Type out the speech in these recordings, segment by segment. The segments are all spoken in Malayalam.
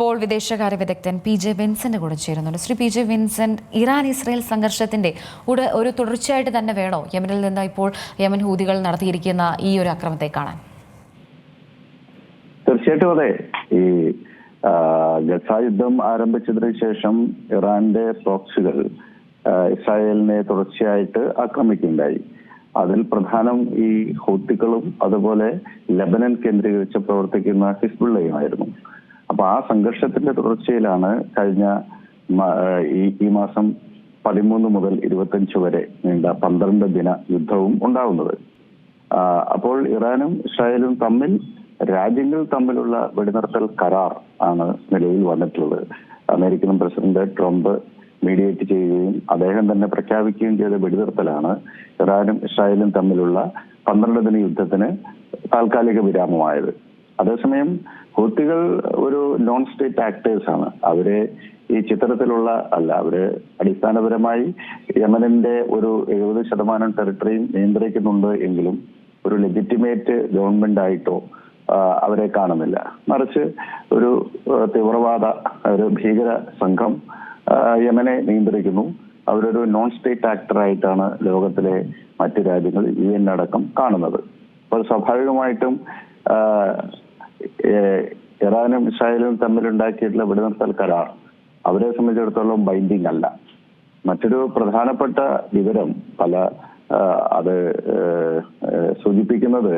ഇപ്പോൾ വിദേശകാര്യ വിദഗ്ധൻ പി.ജെ. വിൻസെന്റ് കൂടെ ചേരുന്നുണ്ട്. Shri PJ. Vincent, Iran Israel സംഘർഷത്തിന്റെ ഒരു തുടർച്ചയായിട്ട് തന്നെ വേണോ യമനിൽ നിന്ന് ഇപ്പോൾ യമൻ ഹൂതികൾ നടത്തിയിരിക്കുന്ന ഈ ഒരു അക്രമത്തെ കാണാൻ? തീർച്ചയായിട്ടും അതെ. ഈ ഗസ യുദ്ധം ആരംഭിച്ചതിന് ശേഷം ഇറാന്റെ പ്രോക്സികൾ ഇസ്രായേലിനെ തുടർച്ചയായിട്ട് ആക്രമിക്കുകയുണ്ടായി. അതിൽ പ്രധാനം ഈ ഹൂത്തികളും അതുപോലെ ലബനൻ കേന്ദ്രീകരിച്ച് പ്രവർത്തിക്കുന്ന ഹിസ്ബുള്ളയുമായിരുന്നു. അപ്പൊ ആ സംഘർഷത്തിന്റെ തുടർച്ചയിലാണ് കഴിഞ്ഞ ഈ മാസം 13 മുതൽ 25 വരെ നീണ്ട 12 ദിന യുദ്ധവും ഉണ്ടാവുന്നത്. അപ്പോൾ ഇറാനും ഇസ്രായേലും തമ്മിൽ രാജ്യങ്ങൾ തമ്മിലുള്ള വെടിനിർത്തൽ കരാർ ആണ് നിലവിൽ വന്നിട്ടുള്ളത്. അമേരിക്കൻ പ്രസിഡന്റ് ട്രംപ് മീഡിയേറ്റ് ചെയ്യുകയും അദ്ദേഹം തന്നെ പ്രഖ്യാപിക്കുകയും ചെയ്ത വെടിനിർത്തലാണ് ഇറാനും ഇസ്രായേലും തമ്മിലുള്ള 12 ദിന യുദ്ധത്തിന് താൽക്കാലിക വിരാമമായത്. അതേസമയം ഹൂത്തികൾ ഒരു നോൺ സ്റ്റേറ്റ് ആക്ടേഴ്സ് ആണ്. അവരെ ഈ ചിത്രത്തിലുള്ള അല്ല. അവര് അടിസ്ഥാനപരമായി യമനിന്റെ ഒരു 70% ടെറിട്ടറിയും നിയന്ത്രിക്കുന്നുണ്ട് എങ്കിലും ഒരു ലെജിറ്റിമേറ്റ് ഗവൺമെന്റ് ആയിട്ടോ അവരെ കാണുന്നില്ല. മറിച്ച് ഒരു തീവ്രവാദ ഒരു ഭീകര സംഘം യമനെ നിയന്ത്രിക്കുന്നു. അവരൊരു നോൺ സ്റ്റേറ്റ് ആക്ടർ ആയിട്ടാണ് ലോകത്തിലെ മറ്റു രാജ്യങ്ങൾ UN അടക്കം കാണുന്നത്. അപ്പോൾ സ്വാഭാവികമായിട്ടും ഇറാനും ഇസ്രായേലും തമ്മിലുണ്ടാക്കിയിട്ടുള്ള വെടിനിർത്തൽ കരാർ അവരെ സംബന്ധിച്ചിടത്തോളം ബൈൻഡിങ് അല്ല. മറ്റൊരു പ്രധാനപ്പെട്ട വിവരം അത് സൂചിപ്പിക്കുന്നത്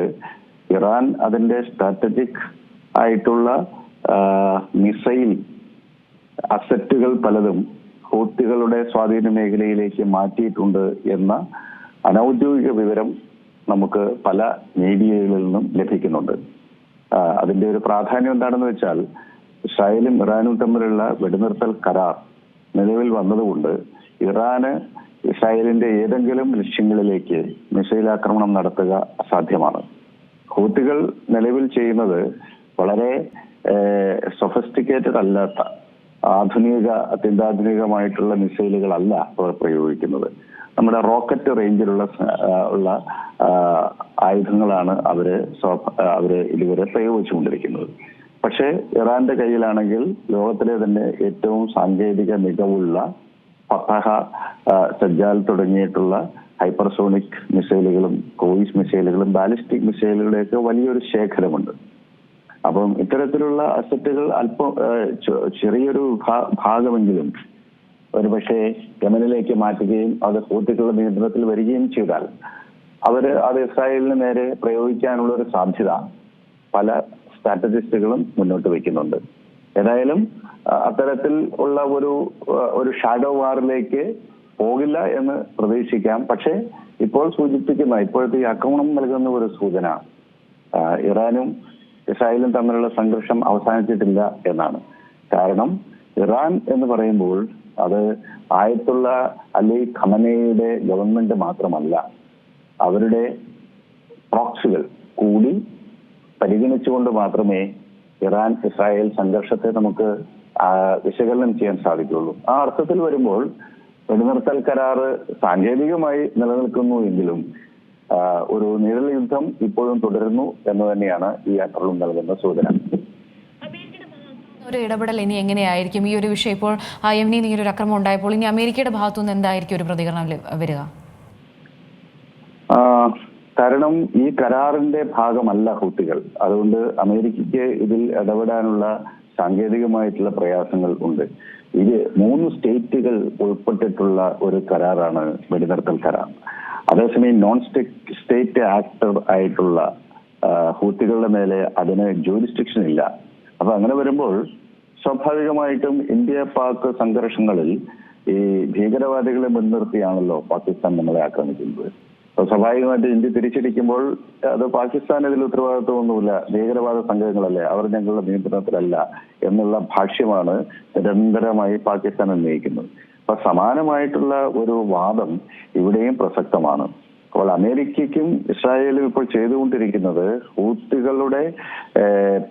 ഇറാൻ അതിന്റെ സ്ട്രാറ്റജിക് ആയിട്ടുള്ള മിസൈൽ അസറ്റുകൾ പലതും ഹൂത്തികളുടെ സ്വാധീന മേഖലയിലേക്ക് മാറ്റിയിട്ടുണ്ട് എന്ന അനൌദ്യോഗിക വിവരം നമുക്ക് പല മീഡിയകളിൽ നിന്നും ലഭിക്കുന്നുണ്ട്. അതിന്റെ ഒരു പ്രാധാന്യം എന്താണെന്ന് വെച്ചാൽ ഇസ്രായേലും ഇറാനും തമ്മിലുള്ള വെടിനിർത്തൽ കരാർ നിലവിൽ വന്നതുകൊണ്ട് ഇറാന് ഇസ്രായേലിന്റെ ഏതെങ്കിലും ലക്ഷ്യങ്ങളിലേക്ക് മിസൈൽ ആക്രമണം നടത്തുക അസാധ്യമാണ്. ഹൂത്തികൾ നിലവിൽ ചെയ്യുന്നത് വളരെ സൊഫിസ്റ്റിക്കേറ്റഡ് അല്ലാത്ത അത്യന്താധുനികമായിട്ടുള്ള മിസൈലുകളല്ല അവർ പ്രയോഗിക്കുന്നത്. നമ്മുടെ റോക്കറ്റ് റേഞ്ചിലുള്ള ആയുധങ്ങളാണ് അവര് ഇതുവരെ പ്രയോഗിച്ചുകൊണ്ടിരിക്കുന്നത്. പക്ഷേ ഇറാന്റെ കയ്യിലാണെങ്കിൽ ലോകത്തിലെ തന്നെ ഏറ്റവും സാങ്കേതിക മികവുള്ള ഫതഹ, സജ്ജാൽ തുടങ്ങിയിട്ടുള്ള ഹൈപ്പർസോണിക് മിസൈലുകളും ക്രൂയിസ് മിസൈലുകളും ബാലിസ്റ്റിക് മിസൈലുകളുടെയൊക്കെ വലിയൊരു ശേഖരമുണ്ട്. അപ്പം ഇത്തരത്തിലുള്ള അസറ്റുകൾ അല്പം ചെറിയൊരു ഭാഗമെങ്കിലും ഒരുപക്ഷെ യമനിലേക്ക് മാറ്റുകയും അത് ഹൂത്തികളുടെ നിയന്ത്രണത്തിൽ വരികയും ചെയ്താൽ അത് ഇസ്രായേലിന് നേരെ പ്രയോഗിക്കാനുള്ള ഒരു സാധ്യത പല സ്ട്രാറ്റജിസ്റ്റുകളും മുന്നോട്ട് വയ്ക്കുന്നുണ്ട്. ഏതായാലും അത്തരത്തിൽ ഉള്ള ഒരു ഷാഡോ വാറിലേക്ക് പോകില്ല എന്ന് പ്രതീക്ഷിക്കാം. പക്ഷേ ഇപ്പോഴത്തെ ഈ ആക്രമണം നൽകുന്ന ഒരു സൂചന ഇറാനും ഇസ്രായേലും തമ്മിലുള്ള സംഘർഷം അവസാനിച്ചിട്ടില്ല എന്നാണ്. കാരണം ഇറാൻ എന്ന് പറയുമ്പോൾ അത് ആയത്തുള്ള അലി ഖമനയുടെ ഗവൺമെന്റ് മാത്രമല്ല, അവരുടെ പ്രോക്സികൾ കൂടി പരിഗണിച്ചുകൊണ്ട് മാത്രമേ ഇറാൻ ഇസ്രായേൽ സംഘർഷത്തെ നമുക്ക് വിശകലനം ചെയ്യാൻ സാധിക്കുള്ളൂ. ആ അർത്ഥത്തിൽ വരുമ്പോൾ വെടിനിർത്തൽ കരാറ് സാങ്കേതികമായി നിലനിൽക്കുന്നു എങ്കിലും ഒരു നിഴൽ യുദ്ധം ഇപ്പോഴും തുടരുന്നു എന്ന് തന്നെയാണ് ഈ ആക്രമണം നൽകുന്ന സൂചന. ഒരു ഇടപെടൽ ഇനി എങ്ങനെയായിരിക്കും ഈ ഒരു വിഷയം? ഇപ്പോൾ യമനിൽ ഈ ഒരു ആക്രമണം ഉണ്ടായപ്പോൾ ഇനി അമേരിക്കയുടെ ഭാഗത്തുനിന്ന് എന്തായിരിക്കും ഒരു പ്രതികരണം വരിക? കാരണം ഈ കരാറിന്റെ ഭാഗമല്ല ഹൂത്തികൾ. അതുകൊണ്ട് അമേരിക്കയ്ക്ക് ഇതിൽ ഇടപെടാനുള്ള സാങ്കേതികമായിട്ടുള്ള പ്രയാസങ്ങൾ ഉണ്ട്. ഇത് 3 സ്റ്റേറ്റുകൾ ഉൾപ്പെട്ടിട്ടുള്ള ഒരു കരാറാണ് വെടിനിർത്തൽ കരാർ. അതേസമയം നോൺ സ്റ്റേറ്റ് ആക്ടർ ആയിട്ടുള്ള ഹൂത്തികളുടെ മേലെ അതിന് ജൂറിസ്ഡിക്ഷൻ ഇല്ല. അപ്പൊ അങ്ങനെ വരുമ്പോൾ സ്വാഭാവികമായിട്ടും ഇന്ത്യ പാക് സംഘർഷങ്ങളിൽ ഈ ഭീകരവാദികളെ മുൻനിർത്തിയാണല്ലോ പാകിസ്ഥാൻ നമ്മളെ ആക്രമിക്കുന്നത്. സ്വാഭാവികമായിട്ട് ഇന്ത്യ തിരിച്ചടിക്കുമ്പോൾ അത് പാകിസ്ഥാൻ ഇതിൽ ഉത്തരവാദിത്വമൊന്നുമില്ല, ഭീകരവാദ സംഘങ്ങളല്ലേ, അവർ ഞങ്ങളുടെ നിയന്ത്രണത്തിലല്ല എന്നുള്ള ഭാഷ്യമാണ് നിരന്തരമായി പാകിസ്ഥാൻ ഉന്നയിക്കുന്നത്. അപ്പൊ സമാനമായിട്ടുള്ള ഒരു വാദം ഇവിടെയും പ്രസക്തമാണ്. അപ്പോൾ അമേരിക്കയ്ക്കും ഇസ്രായേലും ഇപ്പോൾ ചെയ്തുകൊണ്ടിരിക്കുന്നത് ഹൂത്തികളുടെ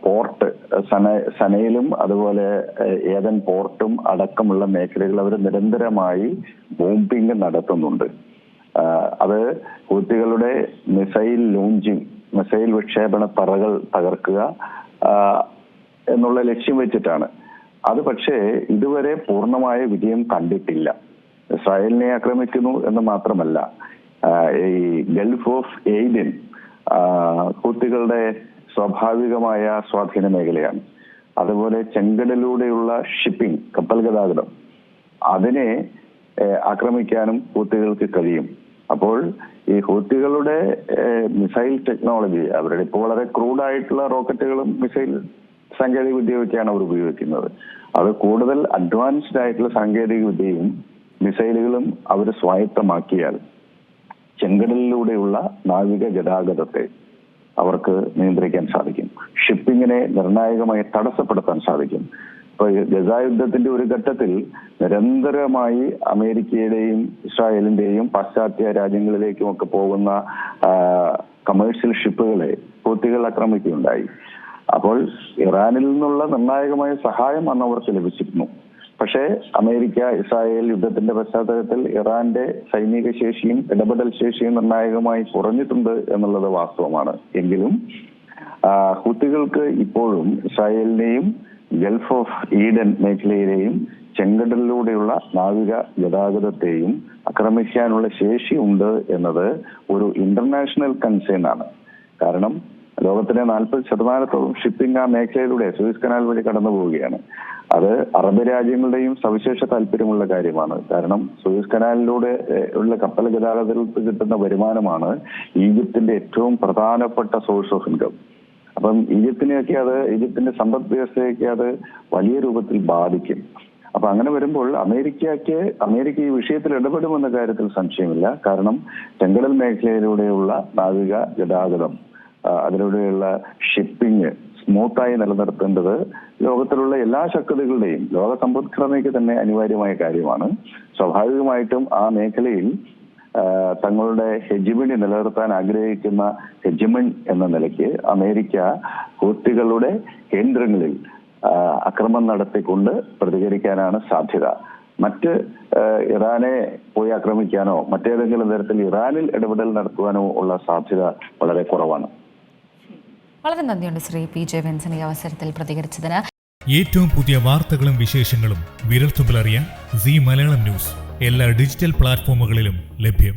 പോർട്ട് സനയിലും അതുപോലെ ഏതൻ പോർട്ടും അടക്കമുള്ള മേഖലകൾ അവർ നിരന്തരമായി ബോംബിംഗ് നടത്തുന്നുണ്ട്. അത് ഹൂത്തികളുടെ മിസൈൽ വിക്ഷേപണ തറകൾ തകർക്കുക എന്നുള്ള ലക്ഷ്യം വെച്ചിട്ടാണ്. അത് പക്ഷേ ഇതുവരെ പൂർണ്ണമായ വിജയം കണ്ടിട്ടില്ല. ഇസ്രായേലിനെ ആക്രമിക്കുന്നു എന്ന് മാത്രമല്ല, ഈ ഗൾഫ് ഓഫ് എയ്ഡൻ ഹൂത്തികളുടെ സ്വാഭാവികമായ സ്വാധീന മേഖലയാണ്. അതുപോലെ ചെങ്കടലിലൂടെയുള്ള ഷിപ്പിംഗ്, കപ്പൽ ഗതാഗതം, അതിനെ ആക്രമിക്കാനും ഹൂത്തികൾക്ക് കഴിയും. അപ്പോൾ ഈ ഹൂത്തികളുടെ മിസൈൽ ടെക്നോളജി, അവരുടെ ഇപ്പോൾ വളരെ ക്രൂഡായിട്ടുള്ള റോക്കറ്റുകളും മിസൈൽ സാങ്കേതിക വിദ്യയൊക്കെയാണ് അവർ ഉപയോഗിക്കുന്നത്. അത് കൂടുതൽ അഡ്വാൻസ്ഡ് ആയിട്ടുള്ള സാങ്കേതിക വിദ്യയും മിസൈലുകളും അവർ സ്വായത്തമാക്കിയാൽ ചെങ്കടലിലൂടെയുള്ള നാവിക ഗതാഗതത്തെ അവർക്ക് നിയന്ത്രിക്കാൻ സാധിക്കും. ഷിപ്പിങ്ങിനെ നിർണായകമായി തടസ്സപ്പെടുത്താൻ സാധിക്കും. ഇപ്പൊ ഗസ യുദ്ധത്തിന്റെ ഒരു ഘട്ടത്തിൽ നിരന്തരമായി അമേരിക്കയുടെയും ഇസ്രായേലിന്റെയും പാശ്ചാത്യ രാജ്യങ്ങളിലേക്കും ഒക്കെ പോകുന്ന കമേഴ്ഷ്യൽ ഷിപ്പുകളെ ഹൂത്തികൾ ആക്രമിക്കുകയുണ്ടായി. അപ്പോൾ ഇറാനിൽ നിന്നുള്ള നിർണായകമായ സഹായം അന്ന് അവർക്ക് ലഭിച്ചിരുന്നു. പക്ഷേ അമേരിക്ക ഇസ്രായേൽ യുദ്ധത്തിന്റെ പശ്ചാത്തലത്തിൽ ഇറാന്റെ സൈനിക ശേഷിയും ഇടപെടൽ ശേഷിയും നിർണായകമായി കുറഞ്ഞിട്ടുണ്ട് എന്നുള്ളത് വാസ്തവമാണ്. എങ്കിലും ഹൂത്തികൾക്ക് ഇപ്പോഴും ഇസ്രായേലിനെയും ഗൾഫ് ഓഫ് ഈഡൻ മേഖലയിലെയും ചെങ്കടലിലൂടെയുള്ള നാവിക ഗതാഗതത്തെയും ആക്രമിക്കാനുള്ള ശേഷി ഉണ്ട് എന്നത് ഒരു ഇന്റർനാഷണൽ കൺസേൺ ആണ്. കാരണം ലോകത്തിലെ 40% ഷിപ്പിംഗ് ആ മേഖലയിലൂടെ സൂയസ് കനാൽ വഴി കടന്നു പോവുകയാണ്. അത് അറബ് രാജ്യങ്ങളുടെയും സവിശേഷ താല്പര്യമുള്ള കാര്യമാണ്. കാരണം സൂയസ് കനാലിലൂടെ ഉള്ള കപ്പൽ ഗതാഗതത്തിൽ കിട്ടുന്ന വരുമാനമാണ് ഈജിപ്തിന്റെ ഏറ്റവും പ്രധാനപ്പെട്ട സോഴ്സ് ഓഫ് ഇൻകം. അപ്പം ഈജിപ്തിന്റെ സമ്പദ് വ്യവസ്ഥയൊക്കെ അത് വലിയ രൂപത്തിൽ ബാധിക്കും. അപ്പൊ അങ്ങനെ വരുമ്പോൾ അമേരിക്ക ഈ വിഷയത്തിൽ ഇടപെടുമെന്ന കാര്യത്തിൽ സംശയമില്ല. കാരണം ചെങ്കടൽ മേഖലയിലൂടെയുള്ള നാവിക ഗതാഗതം, അതിലൂടെയുള്ള ഷിപ്പിംഗ് സ്മൂത്തായി നിലനിർത്തേണ്ടത് ലോകത്തിലുള്ള എല്ലാ ശക്തികളുടെയും ലോക സമ്പദ്ഘടനയ്ക്ക് തന്നെ അനിവാര്യമായ കാര്യമാണ്. സ്വാഭാവികമായിട്ടും ആ മേഖലയിൽ തങ്ങളുടെ ഹെജിമണി നിലനിർത്താൻ ആഗ്രഹിക്കുന്ന ഹെജിമൺ എന്ന നിലയ്ക്ക് അമേരിക്ക ഹൂത്തികളുടെ കേന്ദ്രങ്ങളിൽ ആക്രമണം നടത്തിക്കൊണ്ട് പ്രതികരിക്കാനാണ് സാധ്യത. മറ്റ് ഇറാനെ പോയി ആക്രമിക്കാനോ മറ്റേതെങ്കിലും തരത്തിൽ ഇറാനിൽ ഇടപെടൽ നടത്തുവാനോ ഉള്ള സാധ്യത വളരെ കുറവാണ്. വളരെ നന്ദിയുണ്ട് ശ്രീ PJ വിൻസൻ ഈ അവസരത്തിൽ പ്രതികരിച്ചതിന്. ഏറ്റവും പുതിയ വാർത്തകളും വിശേഷങ്ങളും വിരൽത്തുമ്പിലറിയാൻ സീ മലയാളം ന്യൂസ് എല്ലാ ഡിജിറ്റൽ പ്ലാറ്റ്ഫോമുകളിലും ലഭ്യം.